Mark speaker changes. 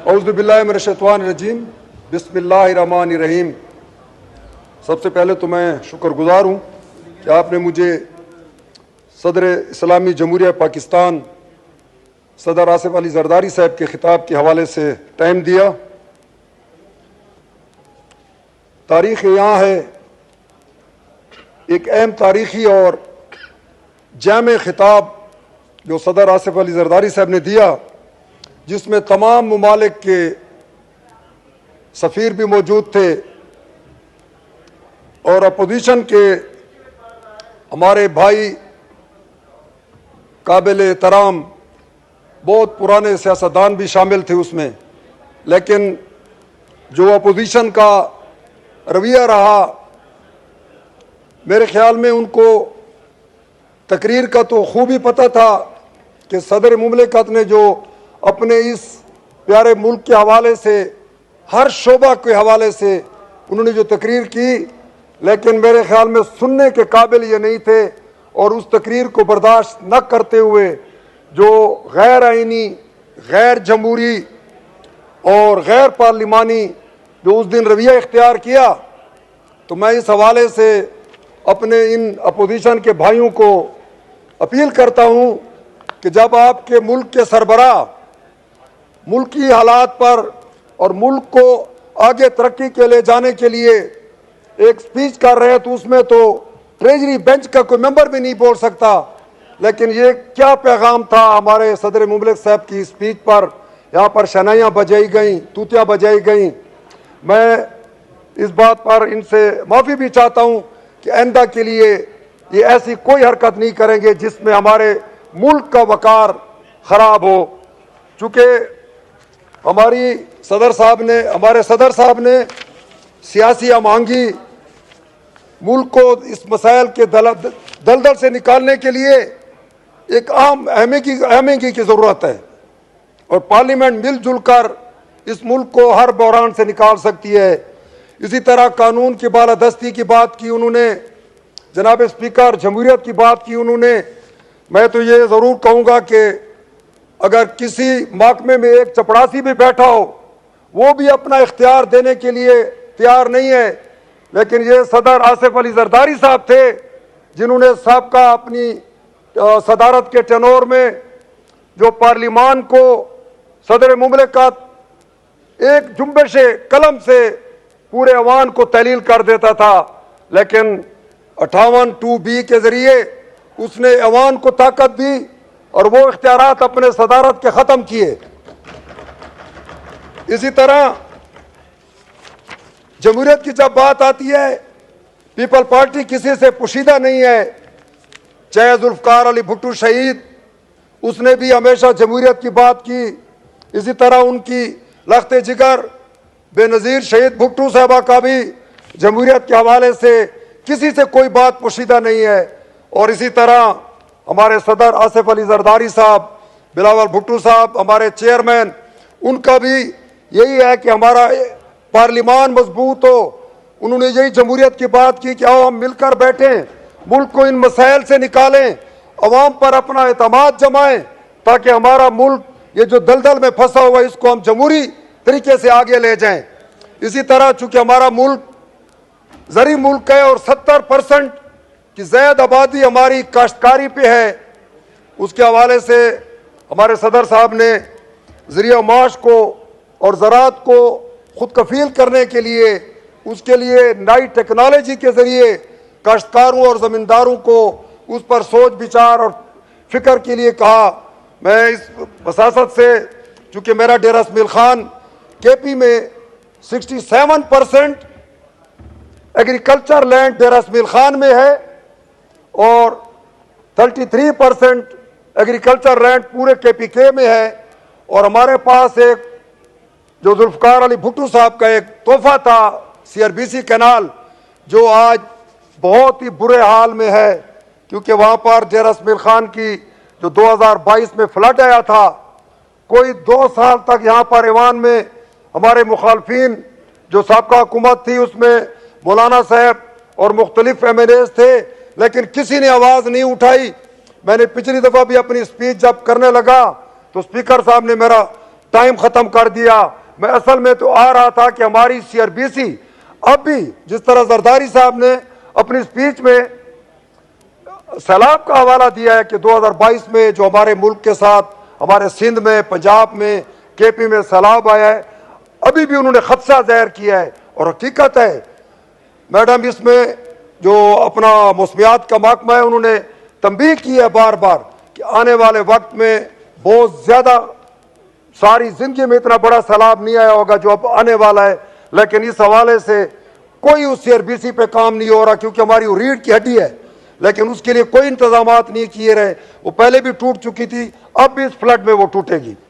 Speaker 1: औज़ुबिल्लाहि मिनश्शैतानिर्रजीम बिस्मिल्लाहिर्रहमानिर्रहीम। सबसे पहले तो मैं शुक्रगुजार हूँ कि आपने मुझे सदर इस्लामी जमहूरिया पाकिस्तान सदर आसिफ अली जरदारी साहब के खिताब के हवाले से टाइम दिया। तारीख़ यहाँ है, एक अहम तारीख़ी और जामे खिताब जो सदर आसिफ अली जरदारी साहब ने दिया, जिसमें तमाम ममालिक के सफ़ीर भी मौजूद थे और अपोजिशन के हमारे भाई काबिल एहतराम बहुत पुराने सियासतदान भी शामिल थे उसमें। लेकिन जो अपोजिशन का रवैया रहा, मेरे ख्याल में उनको तकरीर का तो खूब ही पता था कि सदर मुमलिकत ने जो अपने इस प्यारे मुल्क के हवाले से, हर शोबा के हवाले से उन्होंने जो तकरीर की, लेकिन मेरे ख्याल में सुनने के काबिल ये नहीं थे। और उस तकरीर को बर्दाश्त न करते हुए जो गैर आइनी, गैर जमहूरी और गैर पार्लिमानी जो उस दिन रवैया इख्तियार किया, तो मैं इस हवाले से अपने इन अपोजिशन के भाइयों को अपील करता हूँ कि जब आपके मुल्क के सरबराह मुल्की हालात पर और मुल्क को आगे तरक्की के ले जाने के लिए एक स्पीच कर रहे हैं, तो उसमें तो ट्रेजरी बेंच का कोई मेंबर भी नहीं बोल सकता। लेकिन ये क्या पैगाम था हमारे सदर मुमलिक साहब की स्पीच पर? यहाँ पर शनाइयाँ बजाई गई, तूतियाँ बजाई गई। मैं इस बात पर इनसे माफ़ी भी चाहता हूँ कि आइंदा के लिए ये ऐसी कोई हरकत नहीं करेंगे जिसमें हमारे मुल्क का वकार ख़राब हो। चूँकि हमारे सदर साहब ने सियासी अमांगी मुल्क को इस मसाइल के दलदल से निकालने के लिए एक आम अहमगी की ज़रूरत है और पार्लियामेंट मिलजुल कर इस मुल्क को हर बहरान से निकाल सकती है। इसी तरह कानून की बालादस्ती की बात की उन्होंने, जनाब स्पीकर जमहूरियत की बात की उन्होंने। मैं तो ये ज़रूर कहूँगा कि अगर किसी महकमे में एक चपरासी भी बैठा हो, वो भी अपना इख्तियार देने के लिए तैयार नहीं है। लेकिन ये सदर आसिफ अली जरदारी साहब थे जिन्होंने सबका अपनी सदारत के टेनोर में जो पार्लिमान को सदर मुमलिकत एक जुम्बश कलम से पूरे अवान को तहलील कर देता था, लेकिन 58(2)B के जरिए उसने अवान को ताकत दी और वो इख्तियारात अपने सदारत के ख़त्म किए। इसी तरह जमहूरियत की जब बात आती है, पीपल पार्टी किसी से पोशीदा नहीं है। चाहे जुल्फ़िकार अली भुट्टो शहीद, उसने भी हमेशा जमहूरियत की बात की। इसी तरह उनकी लख्त जिगर बेनज़ीर शहीद भुट्टो साहबा का भी जमहूरियत के हवाले से किसी से कोई बात पोशीदा नहीं है। और इसी तरह हमारे सदर आसिफ अली जरदारी साहब, बिलावल भुट्टो साहब, हमारे चेयरमैन, उनका भी यही है कि हमारा पार्लिमान मजबूत हो। उन्होंने यही जमहूरियत की बात की कि आओ हम मिलकर बैठें, मुल्क को इन मसाइल से निकालें, अवाम पर अपना एतमाद जमाएं, ताकि हमारा मुल्क ये जो दलदल में फंसा हुआ है इसको हम जमहूरी तरीके से आगे ले जाएं। इसी तरह चूँकि हमारा मुल्क ज़री मुल्क है और 70% की ज़्यादा आबादी हमारी काश्तकारी पे है, उसके हवाले से हमारे सदर साहब ने ज़रिया माश को और ज़राअत को खुद कफ़ील करने के लिए, उसके लिए नई टेक्नोलॉजी के ज़रिए काश्तकारों और ज़मींदारों को उस पर सोच विचार और फ़िक्र के लिए कहा। मैं इस वसासत से, चूँकि मेरा डेरा इसमाइल खान KP में 67% एग्रीकल्चर लैंड डेरा इसमाइल खान में है और 33% एग्रीकल्चर लैंड पूरे KPK में है। और हमारे पास एक जो जुल्फ़िकार अली भुट्टो साहब का एक तोहफा था, CRBC कैनाल, जो आज बहुत ही बुरे हाल में है, क्योंकि वहाँ पर डेरा इसमाइल खान की जो 2022 में फ्लड आया था, कोई 2 साल तक यहाँ पर ईवान में हमारे मुखालफिन जो साबका हुकूमत थी उसमें मौलाना साहब और मुख्तलिफ MNAs थे, लेकिन किसी ने आवाज़ नहीं उठाई। मैंने पिछली दफ़ा भी अपनी स्पीच जब करने लगा तो स्पीकर साहब ने मेरा टाइम खत्म कर दिया। मैं असल में तो आ रहा था कि हमारी CRBC अब भी जिस तरह जरदारी साहब ने अपनी स्पीच में सैलाब का हवाला दिया है कि 2022 में जो हमारे मुल्क के साथ हमारे सिंध में, पंजाब में, KP में सैलाब आया है, अभी भी उन्होंने खदशा जाहिर किया है। और हकीकत है मैडम, इसमें जो अपना मौसमियात का महकमा है उन्होंने तंबीह की है बार बार कि आने वाले वक्त में बहुत ज्यादा, सारी जिंदगी में इतना बड़ा सैलाब नहीं आया होगा जो अब आने वाला है। लेकिन इस हवाले से कोई उस CRBC पे काम नहीं हो रहा, क्योंकि हमारी वो रीढ़ की हड्डी है, लेकिन उसके लिए कोई इंतजामात नहीं किए रहे। वो पहले भी टूट चुकी थी, अब भी इस फ्लड में वो टूटेगी।